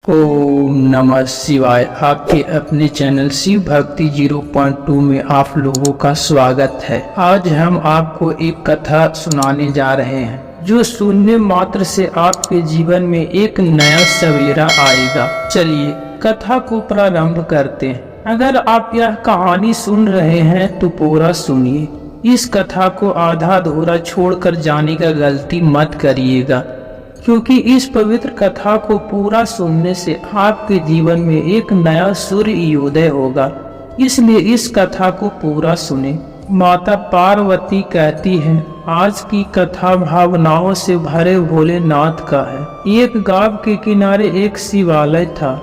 ओम नमः शिवाय। आपके अपने चैनल शिव भक्ति 0.2 में आप लोगों का स्वागत है। आज हम आपको एक कथा सुनाने जा रहे हैं जो सुनने मात्र से आपके जीवन में एक नया सवेरा आएगा। चलिए कथा को प्रारंभ करते हैं। अगर आप यह कहानी सुन रहे हैं तो पूरा सुनिए। इस कथा को आधा अधूरा छोड़कर जाने का गलती मत करिएगा, क्योंकि इस पवित्र कथा को पूरा सुनने से आपके जीवन में एक नया सूर्योदय होगा। इसलिए इस कथा को पूरा सुने। माता पार्वती कहती है, आज की कथा भावनाओं से भरे भोलेनाथ का है। एक गांव के किनारे एक शिवालय था,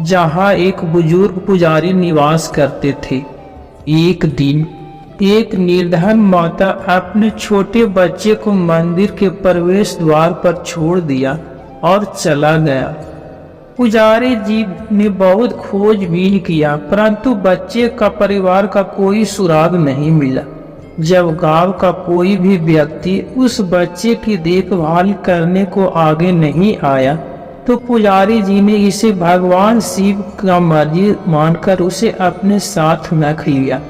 जहां एक बुजुर्ग पुजारी निवास करते थे। एक दिन एक निर्धन माता अपने छोटे बच्चे को मंदिर के प्रवेश द्वार पर छोड़ दिया और चला गया। पुजारी जी ने बहुत खोजबीन किया, परंतु बच्चे का परिवार का कोई सुराग नहीं मिला। जब गांव का कोई भी व्यक्ति उस बच्चे की देखभाल करने को आगे नहीं आया, तो पुजारी जी ने इसे भगवान शिव का मर्जी मानकर उसे अपने साथ रख लिया।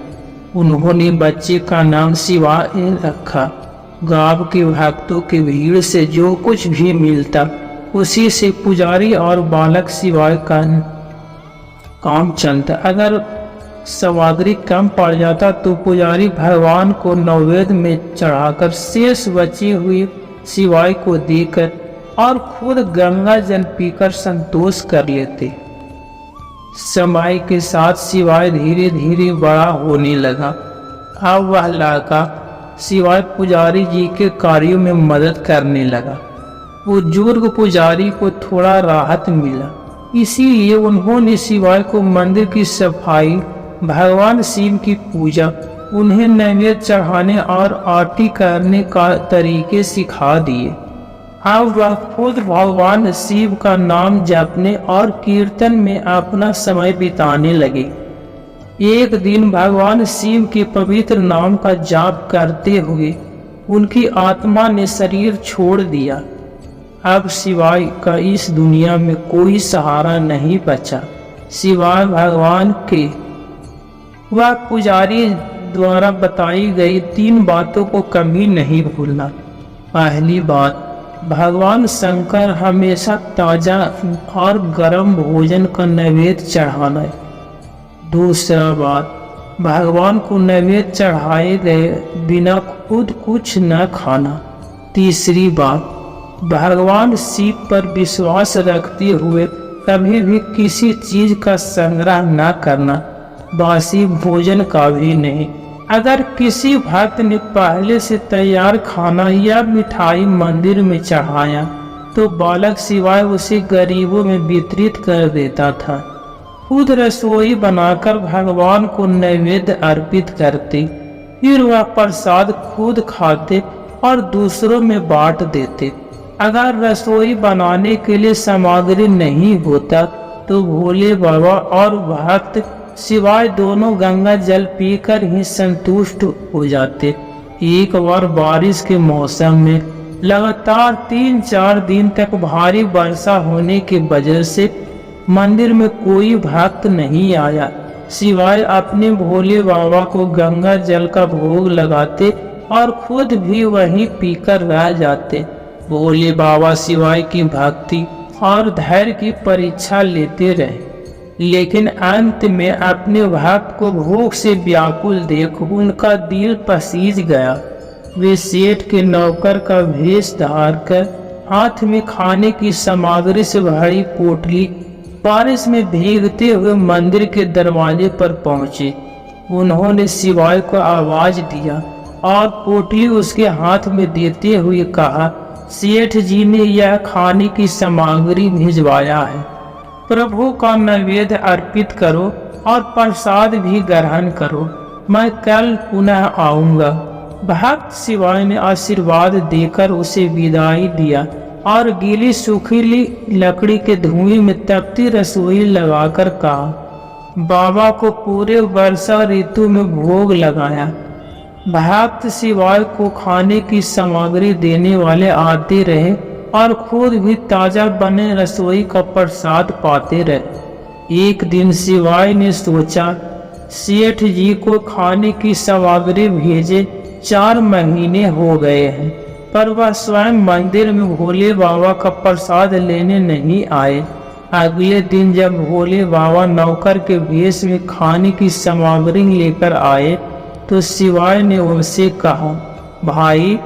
उन्होंने बच्चे का नाम शिवाय रखा। गांव के भक्तों की भीड़ से जो कुछ भी मिलता, उसी से पुजारी और बालक शिवाय का काम चलता। अगर सामग्री कम पड़ जाता तो पुजारी भगवान को नैवेद्य में चढ़ाकर शेष बचे हुए शिवाय को देकर और खुद गंगा जल पीकर संतोष कर लेते। समय के साथ शिवाय धीरे धीरे बड़ा होने लगा। अब वह लड़का शिवाय पुजारी जी के कार्यों में मदद करने लगा। बुजुर्ग पुजारी को थोड़ा राहत मिला, इसीलिए उन्होंने शिवाय को मंदिर की सफाई, भगवान शिव की पूजा, उन्हें नैवेद्य चढ़ाने और आरती करने का तरीके सिखा दिए। अब वह खुद भगवान शिव का नाम जपने और कीर्तन में अपना समय बिताने लगे। एक दिन भगवान शिव के पवित्र नाम का जाप करते हुए उनकी आत्मा ने शरीर छोड़ दिया। अब शिवाय का इस दुनिया में कोई सहारा नहीं बचा, शिवाय भगवान के। वह पुजारी द्वारा बताई गई 3 बातों को कभी नहीं भूलना। पहली बात, भगवान शंकर हमेशा ताजा और गर्म भोजन का नैवेद्य चढ़ाना है। दूसरा बात, भगवान को नैवेद्य चढ़ाए गए बिना खुद कुछ न खाना। तीसरी बात, भगवान शिव पर विश्वास रखते हुए कभी भी किसी चीज का संग्रह न करना, बासी भोजन का भी नहीं। अगर किसी भक्त ने पहले से तैयार खाना या मिठाई मंदिर में चढ़ाया, तो बालक शिवाय उसे गरीबों में वितरित कर देता था। खुद रसोई बनाकर भगवान को नैवेद्य अर्पित करते, फिर वह प्रसाद खुद खाते और दूसरों में बांट देते। अगर रसोई बनाने के लिए सामग्री नहीं होता, तो भोले बाबा और भक्त शिवाय दोनों गंगा जल पीकर ही संतुष्ट हो जाते। एक बार बारिश के मौसम में लगातार 3-4 दिन तक भारी वर्षा होने की वजह से मंदिर में कोई भक्त नहीं आया। शिवाय अपने भोले बाबा को गंगा जल का भोग लगाते और खुद भी वहीं पीकर रह जाते। भोले बाबा शिवाय की भक्ति और धैर्य की परीक्षा लेते रहे, लेकिन अंत में अपने भक्त को भूख से व्याकुल देख उनका दिल पसीज गया। वे सेठ के नौकर का वेश धारकर हाथ में खाने की सामग्री से भरी पोटली बारिश में भीगते हुए मंदिर के दरवाजे पर पहुंचे। उन्होंने शिवाय को आवाज दिया और पोटली उसके हाथ में देते हुए कहा, सेठ जी ने यह खाने की सामग्री भिजवाया है, प्रभु का नैवेद्य अर्पित करो और प्रसाद भी ग्रहण करो, मैं कल पुनः आऊंगा। भक्त शिवाय ने आशीर्वाद देकर उसे विदाई दिया और गीली सूखी लकड़ी के धुएं में तपती रसोई लगाकर कहा, बाबा को पूरे वर्षा ऋतु में भोग लगाया। भक्त शिवाय को खाने की सामग्री देने वाले आते रहे और खुद भी ताजा बने रसोई का प्रसाद पाते रहे। एक दिन शिवाय ने सोचा, सेठ जी को खाने की सामग्री भेजे 4 महीने हो गए हैं, पर वह स्वयं मंदिर में भोले बाबा का प्रसाद लेने नहीं आए। अगले दिन जब भोले बाबा नौकर के वेश में खाने की सामग्री लेकर आए तो शिवाय ने उनसे कहा, भाई,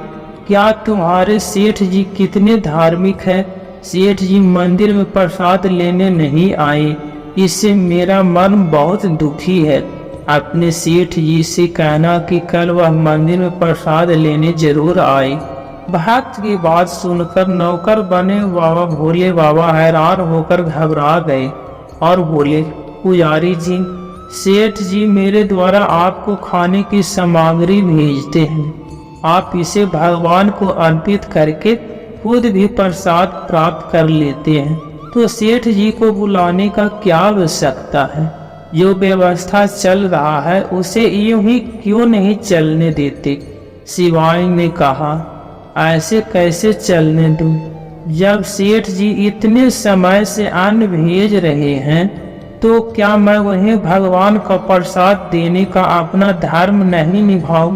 क्या तुम्हारे सेठ जी कितने धार्मिक हैं? सेठ जी मंदिर में प्रसाद लेने नहीं आए, इससे मेरा मन बहुत दुखी है। अपने सेठ जी से कहना कि कल वह मंदिर में प्रसाद लेने जरूर आए। भक्त की बात सुनकर नौकर बने बाबा भोले बाबा हैरान होकर घबरा गए और बोले, पुजारी जी, सेठ जी मेरे द्वारा आपको खाने की सामग्री भेजते हैं। आप इसे भगवान को अर्पित करके खुद भी प्रसाद प्राप्त कर लेते हैं, तो सेठ जी को बुलाने का क्या आवश्यकता है? जो व्यवस्था चल रहा है उसे यूं ही क्यों नहीं चलने देते? शिवाय ने कहा, ऐसे कैसे चलने दूं? जब सेठ जी इतने समय से अन्न भेज रहे हैं तो क्या मैं उन्हें भगवान का प्रसाद देने का अपना धर्म नहीं निभाऊं?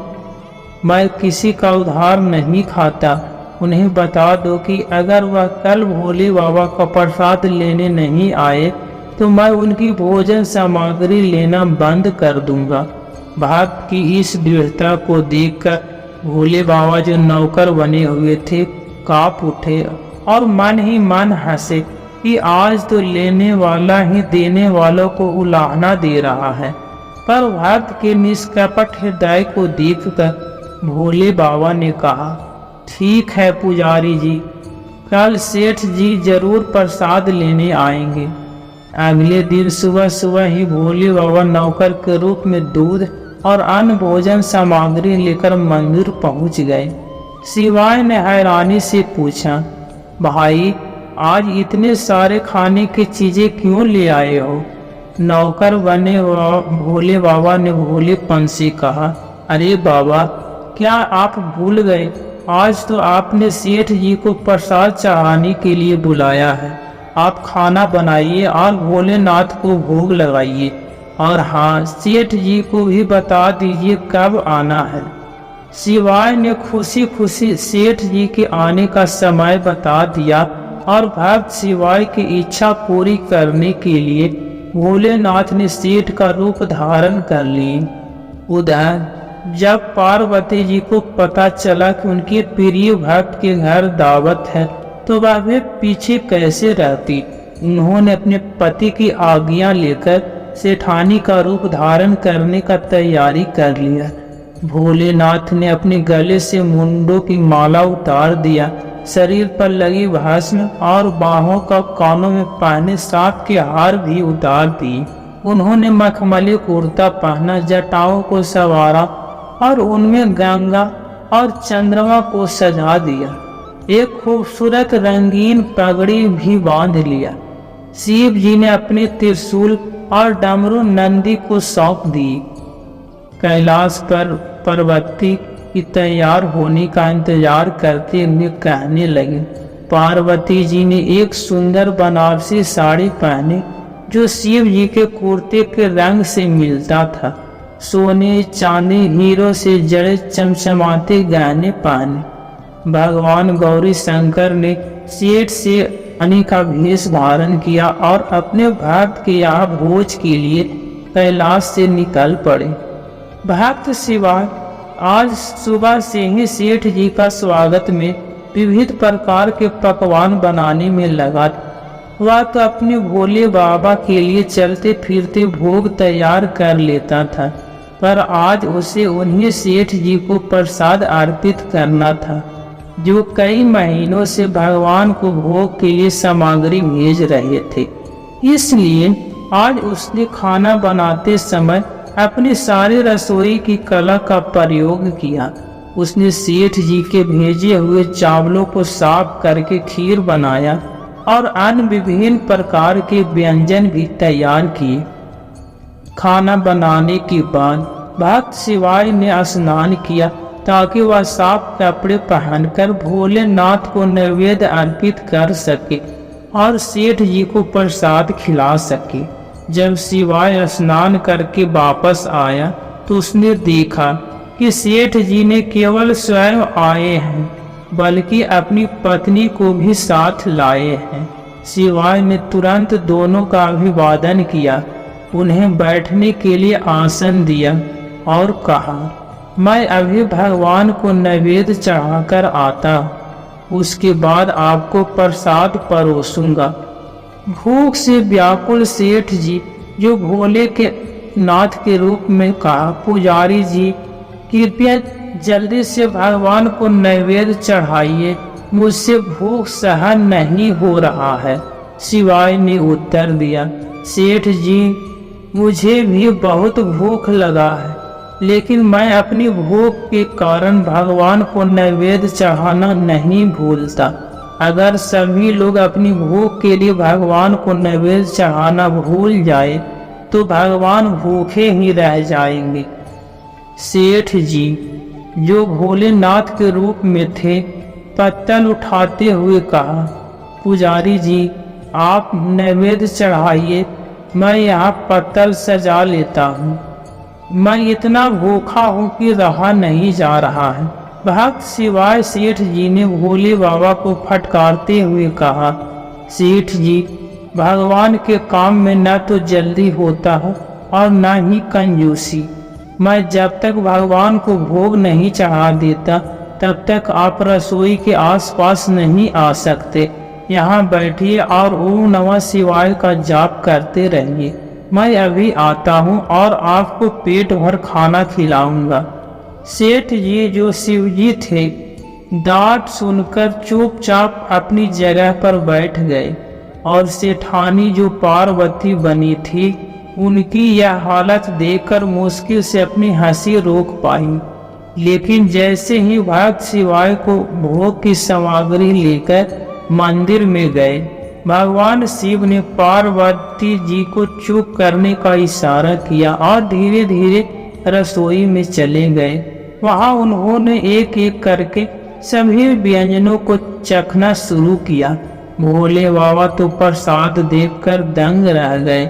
मैं किसी का उधार नहीं खाता। उन्हें बता दो कि अगर वह कल भोले बाबा का प्रसाद लेने नहीं आए तो मैं उनकी भोजन सामग्री लेना बंद कर दूंगा। भक्त की इस दृढ़ता को देखकर भोले बाबा जो नौकर बने हुए थे कांप उठे और मन ही मन हंसे कि आज तो लेने वाला ही देने वालों को उलाहना दे रहा है। पर भक्त के निष्कपट हृदय को देखकर भोले बाबा ने कहा, ठीक है पुजारी जी, कल सेठ जी जरूर प्रसाद लेने आएंगे। अगले दिन सुबह सुबह ही भोले बाबा नौकर के रूप में दूध और अन्य भोजन सामग्री लेकर मंदिर पहुंच गए। शिवाय ने हैरानी से पूछा, भाई, आज इतने सारे खाने की चीजें क्यों ले आए हो? नौकर बने भोले बाबा ने भोलेपन से कहा, अरे बाबा, क्या आप भूल गए? आज तो आपने सेठ जी को प्रसाद चढ़ाने के लिए बुलाया है। आप खाना बनाइए और भोलेनाथ को भोग लगाइए, और हाँ, सेठ जी को भी बता दीजिए कब आना है। शिवाय ने खुशी खुशी सेठ जी के आने का समय बता दिया और भक्त शिवाय की इच्छा पूरी करने के लिए भोलेनाथ ने सेठ का रूप धारण कर ली। उधर जब पार्वती जी को पता चला कि उनके प्रिय भक्त के घर दावत है तो वह भी पीछे कैसे रहती। उन्होंने अपने पति की आज्ञा लेकर सेठानी का रूप धारण करने का तैयारी कर लिया। भोलेनाथ ने अपने गले से मुंडों की माला उतार दिया, शरीर पर लगी भस्म और बाहों का कानों में पहने सांप के हार भी उतार दिए। उन्होंने मखमली कुर्ता पहना, जटाओं को संवारा और उनमें गंगा और चंद्रमा को सजा दिया। एक खूबसूरत रंगीन पगड़ी भी बांध लिया। शिव जी ने अपने त्रिशूल और डमरू नंदी को सौंप दी। कैलाश पर पार्वती की तैयार होने का इंतजार करते हुए कहने लगे, पार्वती जी ने एक सुंदर बनारसी साड़ी पहनी जो शिव जी के कुर्ते के रंग से मिलता था। सोने चांदी हीरो से जड़े चमचमाते गहने पहने। भगवान गौरी शंकर ने सेठ से अनेका भेष धारण किया और अपने भक्त के यहाँ भोज के लिए कैलाश से निकल पड़े। भक्त शिवाय आज सुबह से ही सेठ जी का स्वागत में विविध प्रकार के पकवान बनाने में लगा। वह तो अपने भोले बाबा के लिए चलते फिरते भोग तैयार कर लेता था, पर आज उसे उन्हीं सेठ जी को प्रसाद अर्पित करना था जो कई महीनों से भगवान को भोग के लिए सामग्री भेज रहे थे। इसलिए आज उसने खाना बनाते समय अपनी सारी रसोई की कला का प्रयोग किया। उसने सेठ जी के भेजे हुए चावलों को साफ करके खीर बनाया और अन्य विभिन्न प्रकार के व्यंजन भी तैयार किए। खाना बनाने के बाद भक्त शिवाय ने स्नान किया ताकि वह साफ कपड़े पहनकर भोलेनाथ को नैवेद्य अर्पित कर सके और सेठ जी को प्रसाद खिला सके। जब शिवाय स्नान करके वापस आया तो उसने देखा कि सेठ जी ने केवल स्वयं आए हैं बल्कि अपनी पत्नी को भी साथ लाए हैं। शिवाय ने तुरंत दोनों का अभिवादन किया, उन्हें बैठने के लिए आसन दिया और कहा, मैं अभी भगवान को नैवेद्य चढ़ाकर आता हूँ, उसके बाद आपको प्रसाद परोसूंगा। भूख से व्याकुल सेठ जी जो भोले के नाथ के रूप में कहा, पुजारी जी कृपया जल्दी से भगवान को नैवेद्य चढ़ाइए, मुझसे भूख सहन नहीं हो रहा है। शिवाय ने उत्तर दिया, सेठ जी मुझे भी बहुत भूख लगा है, लेकिन मैं अपनी भूख के कारण भगवान को नैवेद्य चढ़ाना नहीं भूलता। अगर सभी लोग अपनी भूख के लिए भगवान को नैवेद्य चढ़ाना भूल जाए तो भगवान भूखे ही रह जाएंगे। सेठ जी जो भोलेनाथ के रूप में थे पत्तल उठाते हुए कहा, पुजारी जी आप नैवेद्य चढ़ाइए, मैं यहाँ पत्तल सजा लेता हूँ, मैं इतना भूखा हूँ कि रहा नहीं जा रहा है। भक्त शिवाय सेठ जी ने भोले बाबा को फटकारते हुए कहा, सेठ जी भगवान के काम में न तो जल्दी होता है और न ही कंजूसी। मैं जब तक भगवान को भोग नहीं चढ़ा देता तब तक आप रसोई के आसपास नहीं आ सकते। यहाँ बैठिए और ओम नमः शिवाय का जाप करते रहिए, मैं अभी आता हूँ और आपको पेट भर खाना खिलाऊंगा। सेठ जी जो शिवजी थे डांट सुनकर चुपचाप अपनी जगह पर बैठ गए और सेठानी जो पार्वती बनी थी उनकी यह हालत देखकर मुश्किल से अपनी हंसी रोक पाई। लेकिन जैसे ही भक्त शिवाय को भोग की सामग्री लेकर मंदिर में गए, भगवान शिव ने पार्वती जी को चुप करने का इशारा किया और धीरे धीरे रसोई में चले गए। वहां उन्होंने एक एक करके सभी व्यंजनों को चखना शुरू किया। भोले बाबा तो प्रसाद देखकर दंग रह गए,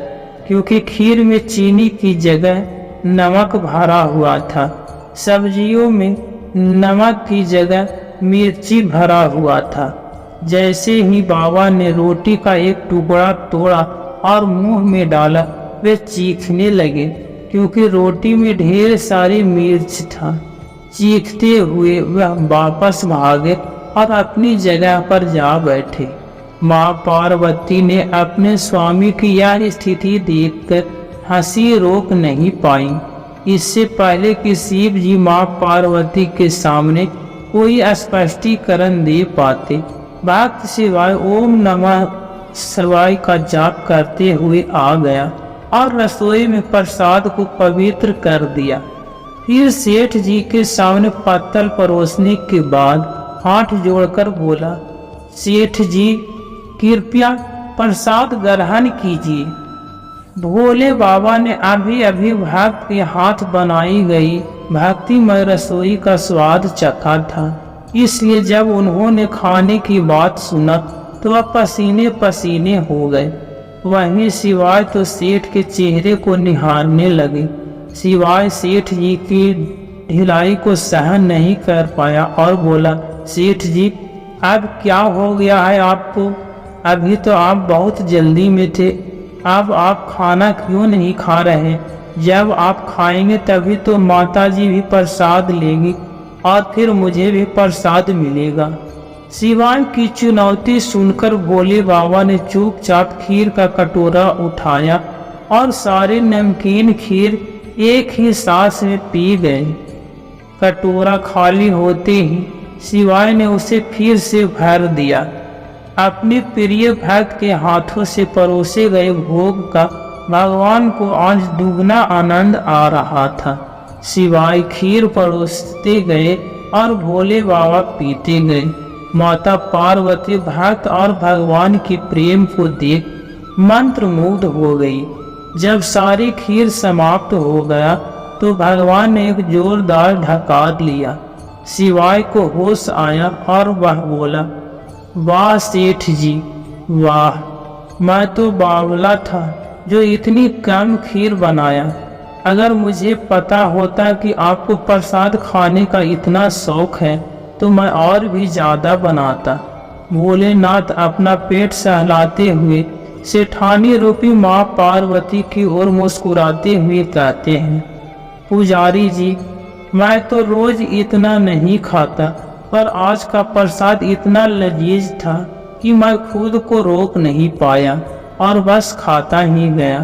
क्योंकि खीर में चीनी की जगह नमक भरा हुआ था, सब्जियों में नमक की जगह मिर्ची भरा हुआ था। जैसे ही बाबा ने रोटी का एक टुकड़ा तोड़ा और मुंह में डाला, वे चीखने लगे, क्योंकि रोटी में ढेर सारी मिर्च था। चीखते हुए वह वापस भागे और अपनी जगह पर जा बैठे। माँ पार्वती ने अपने स्वामी की यह स्थिति देखकर हंसी रोक नहीं पाई। इससे पहले कि शिव जी माँ पार्वती के सामने कोई स्पष्टीकरण दे पाते, भक्त शिवाय ओम नमः शिवाय का जाप करते हुए आ गया और रसोई में प्रसाद को पवित्र कर दिया। फिर सेठ जी के सामने पत्तल परोसने के बाद हाथ जोड़कर बोला, सेठ जी कृपया प्रसाद ग्रहण कीजिए। भोले बाबा ने अभी अभी भक्त के हाथ बनाई गई भक्तिमय रसोई का स्वाद चखा था, इसलिए जब उन्होंने खाने की बात सुना तो वह पसीने पसीने हो गए। वहीं शिवाय तो सेठ के चेहरे को निहारने लगे। शिवाय सेठ जी की ढिलाई को सहन नहीं कर पाया और बोला, सेठ जी अब क्या हो गया है आपको? अभी तो आप बहुत जल्दी में थे, अब आप खाना क्यों नहीं खा रहे? जब आप खाएंगे तभी तो माता जी भी प्रसाद लेंगी और फिर मुझे भी प्रसाद मिलेगा। शिवाय की चुनौती सुनकर भोले बाबा ने चुपचाप खीर का कटोरा उठाया और सारे नमकीन खीर एक ही सांस में पी गए। कटोरा खाली होते ही शिवाय ने उसे फिर से भर दिया। अपने प्रिय भक्त के हाथों से परोसे गए भोग का भगवान को आज दुगना आनंद आ रहा था। शिवाय खीर परोसते गए और भोले बाबा पीते गए। माता पार्वती भक्त और भगवान की प्रेम को देख मंत्रमुग्ध हो गई। जब सारी खीर समाप्त हो गया तो भगवान ने एक जोरदार ढकार लिया शिवाय को होश आया और वह बोला, वाह सेठ जी वाह, मैं तो बावला था जो इतनी कम खीर बनाया। अगर मुझे पता होता कि आपको प्रसाद खाने का इतना शौक है तो मैं और भी ज़्यादा बनाता। भोलेनाथ अपना पेट सहलाते हुए सेठानी रूपी माँ पार्वती की ओर मुस्कुराते हुए कहते हैं, पुजारी जी, मैं तो रोज इतना नहीं खाता, पर आज का प्रसाद इतना लजीज था कि मैं खुद को रोक नहीं पाया और बस खाता ही गया।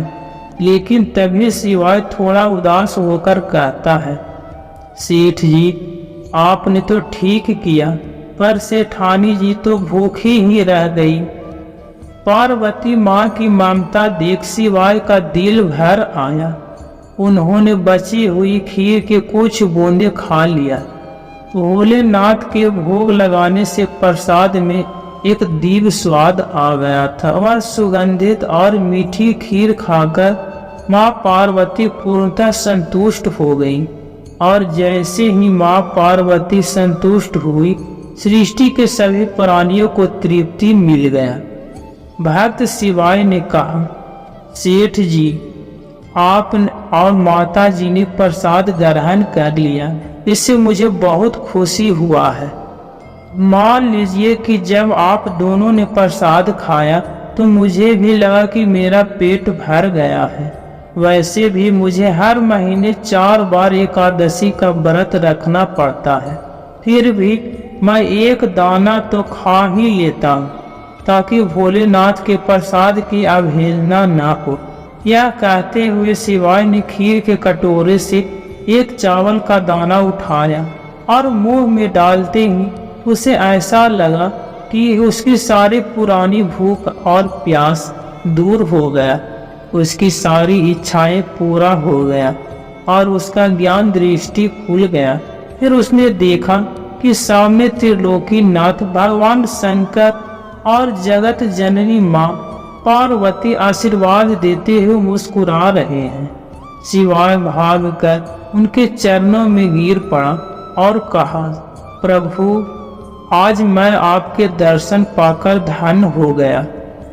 लेकिन तभी शिवाय थोड़ा उदास होकर कहता है, सेठ जी आपने तो ठीक किया, पर सेठानी जी तो भूखी ही रह गई। पार्वती माँ की ममता देख शिवाय का दिल भर आया। उन्होंने बची हुई खीर के कुछ बूंदे खा लिया। भोलेनाथ के भोग लगाने से प्रसाद में एक दिव्य स्वाद आ गया था। वह सुगंधित और मीठी खीर खाकर माँ पार्वती पूर्णतः संतुष्ट हो गई, और जैसे ही माँ पार्वती संतुष्ट हुई, सृष्टि के सभी प्राणियों को तृप्ति मिल गया। भक्त शिवाय ने कहा, सेठ जी आप और माता जी ने प्रसाद ग्रहण कर लिया, इससे मुझे बहुत खुशी हुआ है। मान लीजिए कि जब आप दोनों ने प्रसाद खाया तो मुझे भी लगा कि मेरा पेट भर गया है। वैसे भी मुझे हर महीने 4 बार एकादशी का व्रत रखना पड़ता है, फिर भी मैं एक दाना तो खा ही लेता हूँ ताकि भोलेनाथ के प्रसाद की अवहेलना ना हो। यह कहते हुए शिवाय ने खीर के कटोरे से एक चावल का दाना उठाया और मुंह में डालते ही उसे ऐसा लगा कि उसकी सारी पुरानी भूख और प्यास दूर हो गया, उसकी सारी इच्छाएं पूरा हो गया और उसका ज्ञान दृष्टि खुल गया। फिर उसने देखा कि सामने त्रिलोकीनाथ भगवान शंकर और जगत जननी माँ पार्वती आशीर्वाद देते हुए मुस्कुरा रहे हैं। शिवाय भागकर उनके चरणों में गिर पड़ा और कहा, प्रभु आज मैं आपके दर्शन पाकर धन्य हो गया।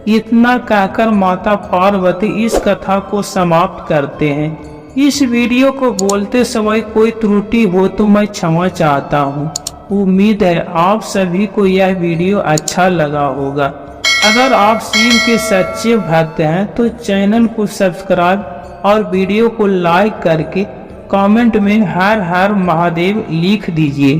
इतना कहकर माता पार्वती इस कथा को समाप्त करते हैं। इस वीडियो को बोलते समय कोई त्रुटि हो तो मैं क्षमा चाहता हूँ। उम्मीद है आप सभी को यह वीडियो अच्छा लगा होगा। अगर आप शिव के सच्चे भक्त हैं तो चैनल को सब्सक्राइब और वीडियो को लाइक करके कमेंट में हर हर महादेव लिख दीजिए।